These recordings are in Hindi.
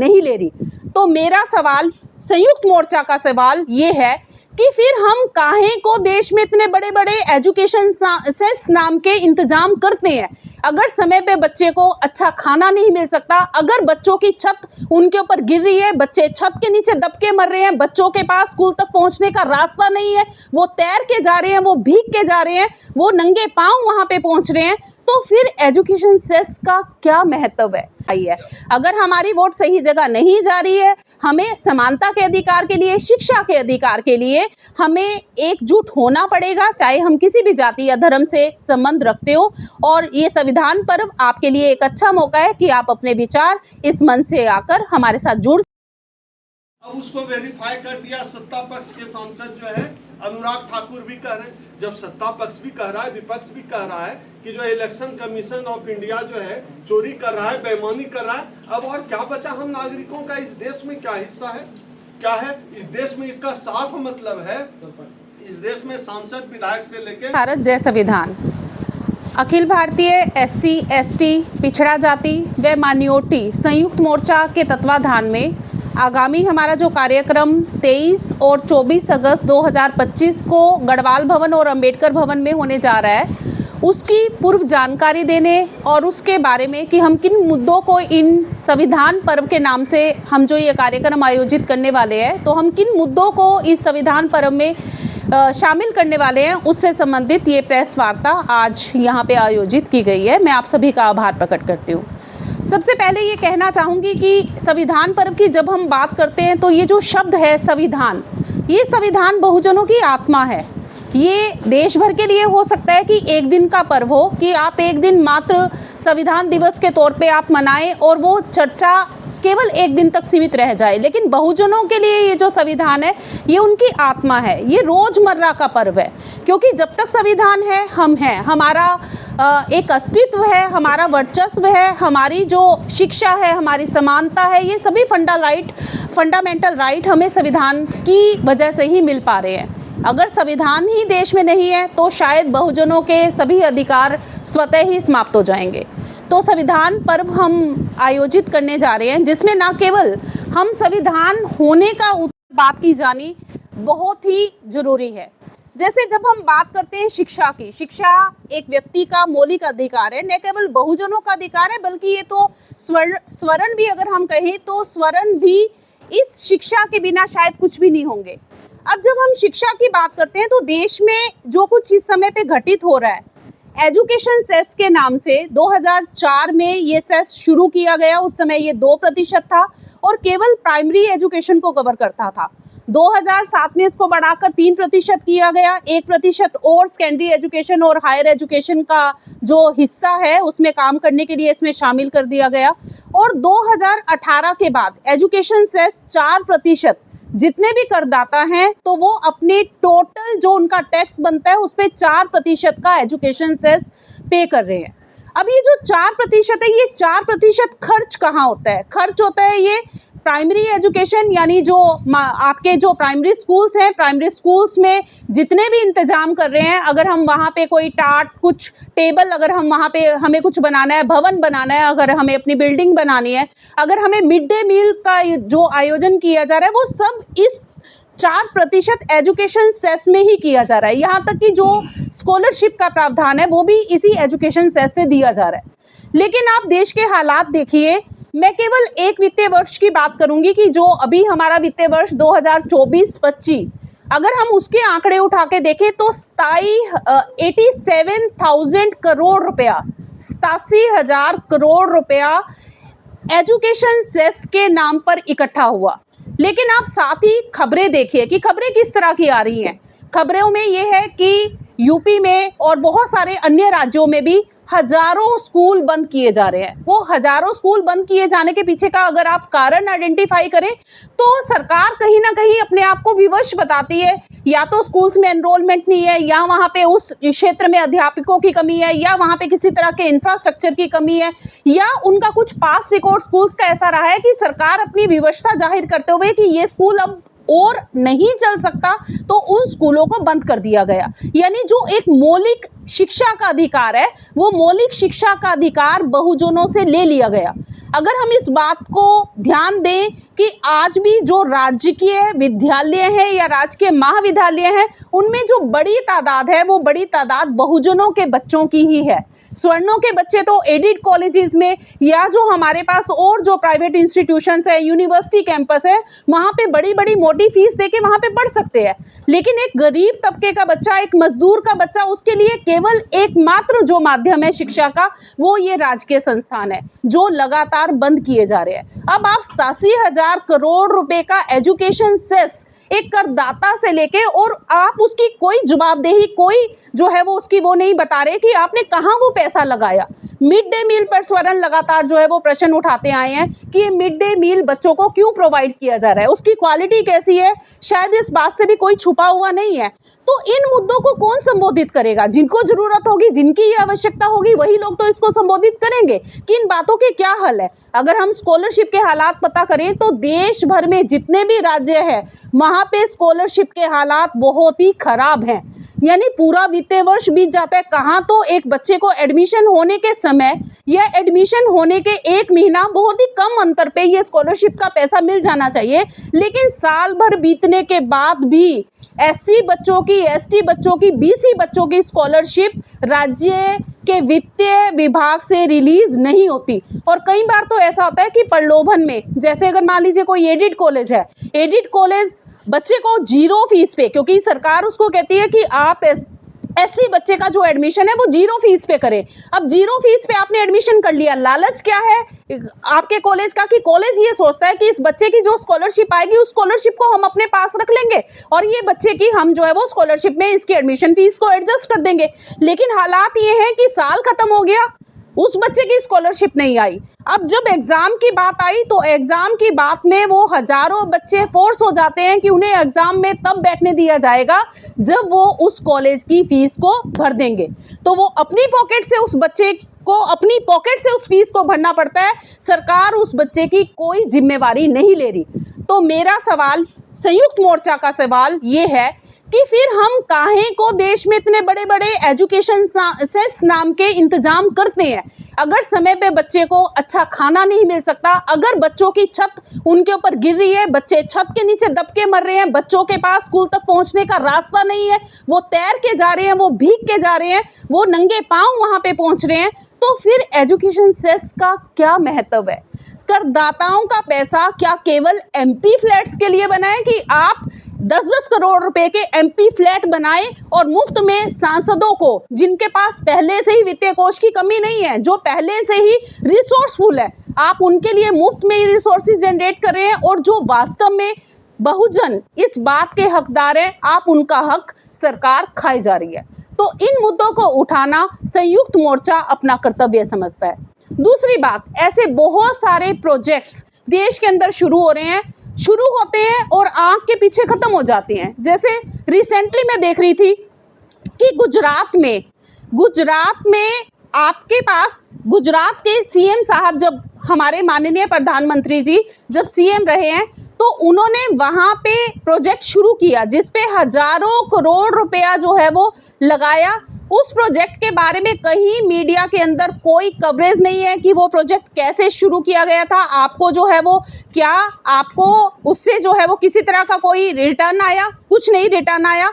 नहीं ले रही। तो मेरा सवाल, संयुक्त मोर्चा का सवाल ये है कि फिर हम काहे को देश में इतने बड़े बड़े एजुकेशन सेस नाम के इंतजाम करते हैं, अगर समय पे बच्चे को अच्छा खाना नहीं मिल सकता, अगर बच्चों की छत उनके ऊपर गिर रही है, बच्चे छत के नीचे दब के मर रहे हैं, बच्चों के पास स्कूल तक पहुंचने का रास्ता नहीं है, वो तैर के जा रहे हैं, वो भीग के जा रहे हैं, वो नंगे पांव वहां पे पहुंच रहे हैं, तो फिर एजुकेशन सेस का क्या महत्व है? अगर हमारी वोट सही जगह नहीं जा रही है, हमें समानता के अधिकार के लिए, शिक्षा के अधिकार के लिए हमें एकजुट होना पड़ेगा, चाहे हम किसी भी जाति या धर्म से संबंध रखते हो। और ये संविधान पर्व आपके लिए एक अच्छा मौका है कि आप अपने विचार इस मंच से आकर हमारे साथ जुड़। अब उसको वेरीफाई कर दिया सत्ता पक्ष के सांसद जो है अनुराग ठाकुर भी कह रहे हैं, जब सत्ता पक्ष भी कह रहा है, विपक्ष भी कह रहा है कि जो इलेक्शन कमीशन ऑफ इंडिया जो है चोरी कर रहा है, बेईमानी कर रहा है, अब और क्या बचा हम नागरिकों का? इस देश में क्या हिस्सा है, क्या है इस देश में? इसका साफ मतलब है इस देश में सांसद विधायक से लेकर भारत जय संविधान, अखिल भारतीय SC ST पिछड़ा जाति व माइनॉरिटी संयुक्त मोर्चा के तत्वाधान में आगामी हमारा जो कार्यक्रम 23 और 24 अगस्त 2025 को गढ़वाल भवन और अंबेडकर भवन में होने जा रहा है, उसकी पूर्व जानकारी देने और उसके बारे में कि हम किन मुद्दों को इन संविधान पर्व के नाम से हम जो ये कार्यक्रम आयोजित करने वाले हैं, तो हम किन मुद्दों को इस संविधान पर्व में शामिल करने वाले हैं, उससे संबंधित ये प्रेस वार्ता आज यहाँ पे आयोजित की गई है। मैं आप सभी का आभार प्रकट करती हूँ। सबसे पहले ये कहना चाहूँगी कि संविधान पर्व की जब हम बात करते हैं तो ये जो शब्द है संविधान, ये संविधान बहुजनों की आत्मा है। ये देश भर के लिए हो सकता है कि एक दिन का पर्व हो, कि आप एक दिन मात्र संविधान दिवस के तौर पे आप मनाएं और वो चर्चा केवल एक दिन तक सीमित रह जाए, लेकिन बहुजनों के लिए ये जो संविधान है ये उनकी आत्मा है, ये रोजमर्रा का पर्व है। क्योंकि जब तक संविधान है हम हैं, हमारा एक अस्तित्व है, हमारा वर्चस्व है, हमारी जो शिक्षा है, हमारी समानता है, ये सभी फंडामेंटल राइट हमें संविधान की वजह से ही मिल पा रहे हैं। अगर संविधान ही देश में नहीं है तो शायद बहुजनों के सभी अधिकार स्वतः ही समाप्त हो जाएंगे। तो संविधान पर्व हम आयोजित करने जा रहे हैं, जिसमें ना केवल हम संविधान होने का बात की जानी बहुत ही जरूरी है। जैसे जब हम बात करते हैं शिक्षा की, शिक्षा एक व्यक्ति का मौलिक अधिकार है, न केवल बहुजनों का अधिकार है, बल्कि ये तो स्वर्ण भी अगर हम कहें तो स्वर्ण भी इस शिक्षा के बिना शायद कुछ भी नहीं होंगे। अब जब हम शिक्षा की बात करते हैं तो देश में जो कुछ इस समय पे घटित हो रहा है, एजुकेशन सेस के नाम से 2004 में ये सेस शुरू किया गया। उस समय ये 2% था और केवल प्राइमरी एजुकेशन को कवर करता था। 2007 में इसको बढ़ाकर 3% किया गया, 1% और सेकेंडरी एजुकेशन और हायर एजुकेशन का जो हिस्सा है उसमें काम करने के लिए इसमें शामिल कर दिया गया। और 2018 के बाद एजुकेशन सेस 4%, जितने भी करदाता हैं तो वो अपने टोटल जो उनका टैक्स बनता है उस पर 4% का एजुकेशन सेस पे कर रहे हैं। अब ये जो 4% है, ये 4% खर्च कहाँ होता है? खर्च होता है ये प्राइमरी एजुकेशन, यानी जो आपके जो प्राइमरी स्कूल्स हैं, प्राइमरी स्कूल्स में जितने भी इंतजाम कर रहे हैं, अगर हम वहाँ पे कोई टाट, कुछ टेबल, अगर हम वहाँ पे हमें कुछ बनाना है, भवन बनाना है, अगर हमें अपनी बिल्डिंग बनानी है, अगर हमें मिड डे मील का जो आयोजन किया जा रहा है, वो सब इस 4% एजुकेशन सेस में ही किया जा रहा है। यहाँ तक कि जो स्कॉलरशिप का प्रावधान है वो भी इसी एजुकेशन सेस से दिया जा रहा है। लेकिन आप देश के हालात देखिए, मैं केवल एक वित्तीय वर्ष की बात करूंगी कि जो अभी हमारा वित्तीय वर्ष 2024-25, अगर हम उसके आंकड़े उठा के देखें तो 87,000 करोड़ रुपया, 87,000 करोड़ रुपया एजुकेशन सेस के नाम पर इकट्ठा हुआ। लेकिन आप साथ ही खबरें देखिए कि खबरें किस तरह की आ रही हैं। खबरों में ये है कि यूपी में और बहुत सारे अन्य राज्यों में भी हजारों स्कूल बंद किए जा रहे हैं। वो हजारों स्कूल बंद किए जाने के पीछे का अगर आप कारण आइडेंटिफाई करें तो सरकार कहीं ना कहीं अपने आप को विवश बताती है, या तो स्कूल्स में एनरोलमेंट नहीं है, या वहाँ पे उस क्षेत्र में अध्यापकों की कमी है, या वहाँ पे किसी तरह के इंफ्रास्ट्रक्चर की कमी है, या उनका कुछ पास्ट रिकॉर्ड स्कूल्स का ऐसा रहा है कि सरकार अपनी विवशता जाहिर करते हुए कि ये स्कूल अब और नहीं चल सकता तो उन स्कूलों को बंद कर दिया गया। यानी जो एक मौलिक शिक्षा का अधिकार है, वो मौलिक शिक्षा का अधिकार बहुजनों से ले लिया गया। अगर हम इस बात को ध्यान दें कि आज भी जो राजकीय विद्यालय हैं या राजकीय महाविद्यालय हैं, उनमें जो बड़ी तादाद है वो बड़ी तादाद बहुजनों के बच्चों की ही है। स्वर्णों के बच्चे तो एडिड कॉलेजेस में या जो हमारे पास और जो प्राइवेट इंस्टीट्यूशंस है, यूनिवर्सिटी कैंपस है, वहाँ पे बड़ी बड़ी मोटी फीस देके वहाँ पे पढ़ सकते हैं। लेकिन एक गरीब तबके का बच्चा, एक मजदूर का बच्चा, उसके लिए केवल एकमात्र जो माध्यम है शिक्षा का, वो ये राजकीय संस्थान है जो लगातार बंद किए जा रहे हैं। अब आप 87,000 करोड़ रुपए का एजुकेशन सेस एक करदाता से लेके, और आप उसकी कोई जवाबदेही, कोई जो है वो उसकी वो नहीं बता रहे कि आपने कहाँ वो पैसा लगाया। मिड डे मील पर स्वर्ण लगातार जो है वो प्रश्न उठाते आए हैं कि ये मिड डे मील बच्चों को क्यों प्रोवाइड किया जा रहा है, उसकी क्वालिटी कैसी है, शायद इस बात से भी कोई छुपा हुआ नहीं है। तो इन मुद्दों को कौन संबोधित करेगा? जिनको जरूरत होगी, जिनकी ये आवश्यकता होगी, वही लोग तो इसको संबोधित करेंगे कि इन बातों के क्या हल है। अगर हम स्कॉलरशिप के हालात पता करें तो देश भर में जितने भी राज्य हैं, वहां पे स्कॉलरशिप के हालात बहुत ही खराब हैं। यानी पूरा वित्तीय वर्ष बीत जाता है, कहाँ तो एक बच्चे को एडमिशन होने के समय या एडमिशन होने के 1 महीना बहुत ही कम अंतर पे ये स्कॉलरशिप का पैसा मिल जाना चाहिए, लेकिन साल भर बीतने के बाद भी एससी बच्चों की, एसटी बच्चों की, बीसी बच्चों की स्कॉलरशिप राज्य के वित्तीय विभाग से रिलीज नहीं होती। और कई बार तो ऐसा होता है कि प्रलोभन में, जैसे अगर मान लीजिए कोई एडिड कॉलेज है, एडिड कॉलेज बच्चे को 0 फीस पे, क्योंकि सरकार उसको कहती है कि आप एससी बच्चे का जो एडमिशन है वो 0 फीस पे करें। अब 0 फीस पे आपने एडमिशन कर लिया, लालच क्या है आपके कॉलेज का कि कॉलेज ये सोचता है कि इस बच्चे की जो स्कॉलरशिप आएगी उस स्कॉलरशिप को हम अपने पास रख लेंगे और ये बच्चे की हम जो है वो स्कॉलरशिप में इसकी एडमिशन फीस को एडजस्ट कर देंगे। लेकिन हालात ये है कि साल खत्म हो गया, उस बच्चे की स्कॉलरशिप नहीं आई। अब जब एग्जाम की बात आई तो एग्जाम की बात में वो हजारों बच्चे फोर्स हो जाते हैं कि उन्हें एग्जाम में तब बैठने दिया जाएगा जब वो उस कॉलेज की फीस को भर देंगे। तो वो अपनी पॉकेट से उस बच्चे को, अपनी पॉकेट से उस फीस को भरना पड़ता है, सरकार उस बच्चे की कोई जिम्मेवारी नहीं ले रही। तो मेरा सवाल, संयुक्त मोर्चा का सवाल ये है कि फिर हम काहे को देश में इतने बड़े बड़े एजुकेशन सेस नाम के इंतजाम करते हैं, अगर समय पे बच्चे को अच्छा खाना नहीं मिल सकता, अगर बच्चों की छत उनके ऊपर गिर रही है, बच्चे छत के नीचे दब के मर रहे हैं, बच्चों के पास स्कूल तक पहुंचने का रास्ता नहीं है, वो तैर के जा रहे हैं, वो भीग के जा रहे हैं, वो नंगे पांव वहां पे पहुंच रहे हैं, तो फिर एजुकेशन सेस का क्या महत्व है? करदाताओं का पैसा क्या केवल एमपी फ्लैट्स के लिए बना है कि आप 10-10 करोड़ रुपए के एमपी फ्लैट बनाए और मुफ्त में सांसदों को, जिनके पास पहले से ही वित्तीय कोष की कमी नहीं है, जो पहले से ही रिसोर्सफुल है, आप उनके लिए मुफ्त में ही रिसोर्सेज जनरेट कर रहे हैं और जो वास्तव में बहुजन इस बात के हकदार हैं, आप उनका हक सरकार खाई जा रही है। तो इन मुद्दों को उठाना संयुक्त मोर्चा अपना कर्तव्य समझता है। दूसरी बात, ऐसे बहुत सारे प्रोजेक्ट्स देश के अंदर शुरू हो रहे हैं, शुरू होते हैं और आंख के पीछे खत्म हो जाते हैं। जैसे रिसेंटली मैं देख रही थी कि गुजरात में आपके पास गुजरात के सीएम साहब, जब हमारे माननीय प्रधानमंत्री जी जब सीएम रहे हैं, तो उन्होंने वहां पे प्रोजेक्ट शुरू किया जिसपे हजारों करोड़ रुपया जो है वो लगाया। उस प्रोजेक्ट के बारे में कहीं मीडिया के अंदर कोई कवरेज नहीं है कि वो प्रोजेक्ट कैसे शुरू किया गया था, आपको जो है वो क्या, आपको उससे जो है वो किसी तरह का कोई रिटर्न आया? कुछ नहीं रिटर्न आया।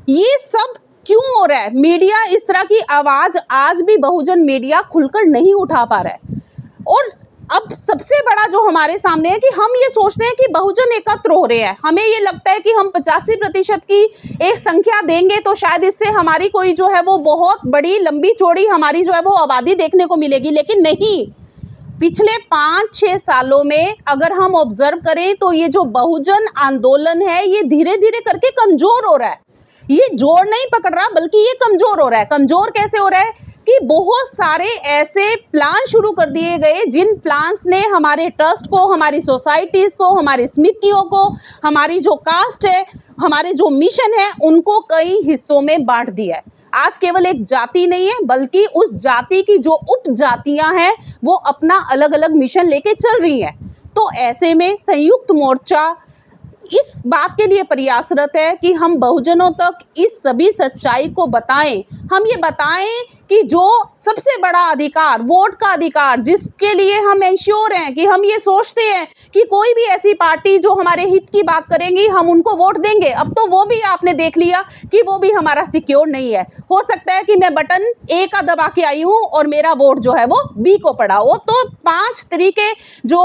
ये सब क्यों हो रहा है? मीडिया इस तरह की आवाज आज भी बहुजन मीडिया खुलकर नहीं उठा पा रहा है। और अब सबसे बड़ा जो हमारे सामने है कि हम ये सोचते हैं कि बहुजन एकत्र हो रहे हैं, हमें ये लगता है कि हम 85% की एक संख्या देंगे तो शायद इससे हमारी कोई जो है वो बहुत बड़ी लंबी चौड़ी हमारी जो है वो आबादी देखने को मिलेगी, लेकिन नहीं। पिछले 5-6 सालों में अगर हम ऑब्जर्व करें तो ये जो बहुजन आंदोलन है ये धीरे धीरे करके कमजोर हो रहा है। ये जोर नहीं पकड़ रहा बल्कि ये कमजोर हो रहा है। कमजोर कैसे हो रहा है कि बहुत सारे ऐसे प्लान शुरू कर दिए गए जिन प्लान्स ने हमारे ट्रस्ट को, हमारी सोसाइटीज को, हमारी समितियों को, हमारी जो कास्ट है, हमारे जो मिशन है, उनको कई हिस्सों में बांट दिया है। आज केवल एक जाति नहीं है बल्कि उस जाति की जो उप जातियां हैं वो अपना अलग अलग मिशन लेके चल रही हैं। तो ऐसे में संयुक्त मोर्चा इस बात के लिए प्रयासरत है कि हम बहुजनों तक इस सभी सच्चाई को बताएं। हम ये बताएं कि जो सबसे बड़ा अधिकार, वोट का अधिकार, जिसके लिए हम इंश्योर हैं कि हम ये सोचते हैं कि कोई भी ऐसी पार्टी जो हमारे हित की बात करेंगी हम उनको वोट देंगे, अब तो वो भी आपने देख लिया कि वो भी हमारा सिक्योर नहीं है। हो सकता है कि मैं बटन ए का दबा के आई हूँ और मेरा वोट जो है वो बी को पड़ा हो। तो 5 तरीके जो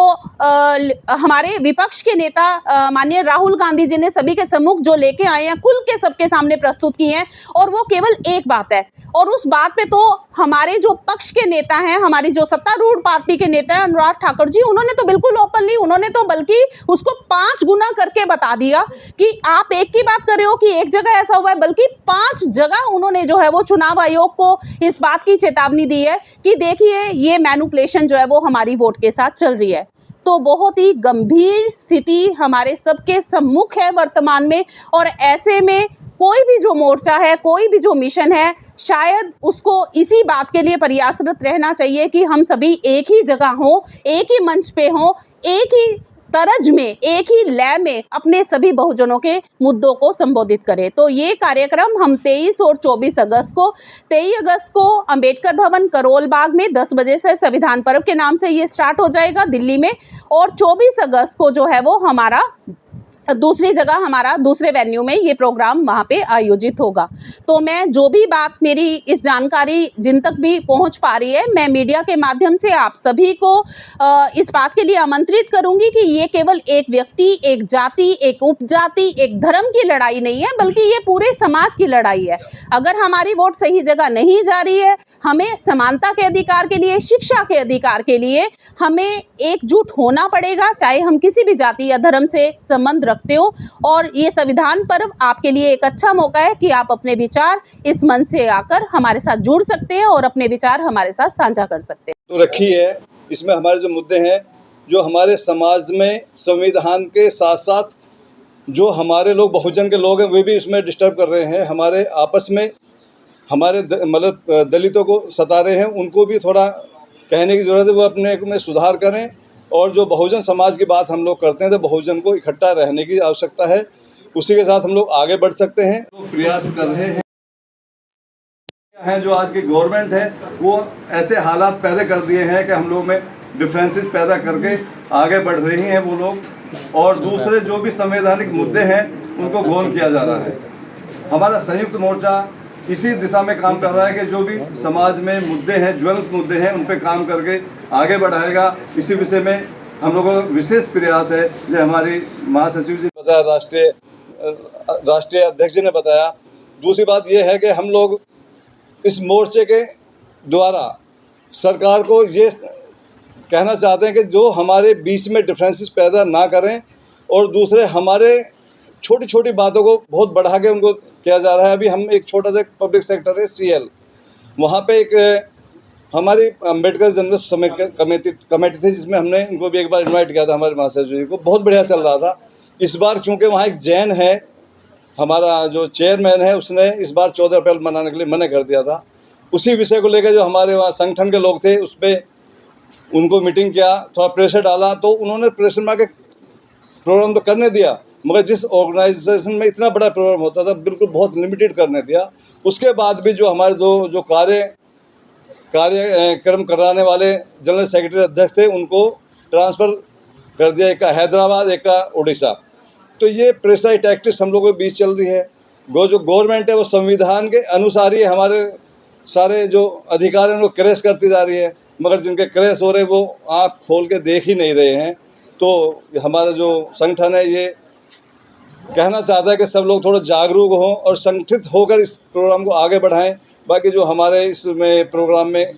हमारे विपक्ष के नेता माननीय राहुल गांधी जी ने सभी के सम्मुख जो लेके आए हैं, खुल के सबके सामने प्रस्तुत किए हैं, और वो केवल एक बात है, और उस बात पे तो हमारे जो पक्ष के नेता हैं, हमारी जो सत्तारूढ़ पार्टी के नेता हैं अनुराग ठाकुर जी, उन्होंने तो बिल्कुल ओपनली, उन्होंने तो बल्कि उसको 5 गुना करके बता दिया कि आप एक की बात कर रहे हो कि एक जगह ऐसा हुआ है, बल्कि 5 जगह उन्होंने जो है वो चुनाव आयोग को इस बात की चेतावनी दी है कि देखिए ये मैनिपुलेशन जो है वो हमारी वोट के साथ चल रही है। तो बहुत ही गंभीर स्थिति हमारे सबके सम्मुख है वर्तमान में, और ऐसे में कोई भी जो मोर्चा है, कोई भी जो मिशन है, शायद उसको इसी बात के लिए प्रयासरत रहना चाहिए कि हम सभी एक ही जगह हों, एक ही मंच पे हों, एक ही तरज में, एक ही लय में अपने सभी बहुजनों के मुद्दों को संबोधित करें। तो ये कार्यक्रम हम 23 और 24 अगस्त को, 23 अगस्त को अंबेडकर भवन करोल बाग में 10 बजे से संविधान पर्व के नाम से ये स्टार्ट हो जाएगा दिल्ली में, और 24 अगस्त को जो है वो हमारा दूसरी जगह, हमारा दूसरे वेन्यू में ये प्रोग्राम वहाँ पे आयोजित होगा। तो मैं जो भी बात, मेरी इस जानकारी जिन तक भी पहुँच पा रही है, मैं मीडिया के माध्यम से आप सभी को इस बात के लिए आमंत्रित करूँगी कि ये केवल एक व्यक्ति, एक जाति, एक उपजाति, एक धर्म की लड़ाई नहीं है, बल्कि ये पूरे समाज की लड़ाई है। अगर हमारी वोट सही जगह नहीं जा रही है, हमें समानता के अधिकार के लिए, शिक्षा के अधिकार के लिए हमें एकजुट होना पड़ेगा, चाहे हम किसी भी जाति या धर्म से संबंध रखते हो। और ये संविधान पर्व आपके लिए एक अच्छा मौका है कि आप अपने विचार इस मंच से आकर हमारे साथ जुड़ सकते हैं और अपने विचार हमारे साथ साझा कर सकते हैं। तो रखी है, इसमें हमारे जो मुद्दे हैं, जो हमारे समाज में संविधान के साथ साथ जो हमारे लोग, बहुजन के लोग हैं, वे भी इसमें डिस्टर्ब कर रहे हैं। हमारे आपस में हमारे मतलब दलितों को सता रहे हैं, उनको भी थोड़ा कहने की ज़रूरत है, वो अपने में सुधार करें। और जो बहुजन समाज की बात हम लोग करते हैं, तो बहुजन को इकट्ठा रहने की आवश्यकता है, उसी के साथ हम लोग आगे बढ़ सकते हैं। तो प्रयास कर रहे हैं जो आज की गवर्नमेंट है, वो ऐसे हालात पैदा कर दिए हैं कि हम लोग में डिफरेंसेस पैदा करके आगे बढ़ रही हैं वो लोग, और दूसरे जो भी संवैधानिक मुद्दे हैं उनको गोल किया जा रहा है। हमारा संयुक्त मोर्चा इसी दिशा में काम कर रहा है कि जो भी समाज में मुद्दे हैं, ज्वलंत मुद्दे हैं, उन पे काम करके आगे बढ़ाएगा। इसी विषय में हम लोगों का विशेष प्रयास है, जो हमारी महासचिव जी बताया, राष्ट्रीय अध्यक्ष जी ने बताया। दूसरी बात यह है कि हम लोग इस मोर्चे के द्वारा सरकार को ये कहना चाहते हैं कि जो हमारे बीच में डिफरेंसेस पैदा ना करें, और दूसरे हमारे छोटी छोटी बातों को बहुत बढ़ा के उनको किया जा रहा है। अभी हम एक छोटा सा पब्लिक सेक्टर है CL, वहाँ पे एक हमारी अम्बेडकर जन्मदिन कमेटी थी, जिसमें हमने इनको भी एक बार इनवाइट किया था, हमारे महासचिव जी को। बहुत बढ़िया चल रहा था। इस बार चूँकि वहाँ एक जैन है, हमारा जो चेयरमैन है, उसने इस बार 14 अप्रैल मनाने के लिए मना कर दिया था। उसी विषय को लेकर जो हमारे वहाँ संगठन के लोग थे, उस पर उनको मीटिंग किया, थोड़ा प्रेशर डाला, तो उन्होंने प्रेशर में आके प्रोग्राम तो करने दिया, मगर जिस ऑर्गेनाइजेशन में इतना बड़ा प्रोग्राम होता था, बिल्कुल बहुत लिमिटेड करने दिया। उसके बाद भी जो हमारे जो कार्यक्रम कराने वाले जनरल सेक्रेटरी अध्यक्ष थे, उनको ट्रांसफ़र कर दिया, एक का हैदराबाद, एक का उड़ीसा। तो ये प्रेशर टैक्टिक्स हम लोगों के बीच चल रही है। जो गवर्नमेंट है वो संविधान के अनुसार ही हमारे सारे जो अधिकार हैं उनको क्रैश करती जा रही है, मगर जिनके क्रैश हो रहे हैं वो आँख खोल के देख ही नहीं रहे हैं। तो हमारा जो संगठन है ये कहना चाहता है कि सब लोग थोड़ा जागरूक हों और संगठित होकर इस प्रोग्राम को आगे बढ़ाएं। बाकी जो हमारे इसमें प्रोग्राम में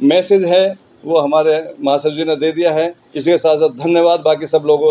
मैसेज है वो हमारे महासचिव जी ने दे दिया है। इसके साथ साथ धन्यवाद बाकी सब लोगों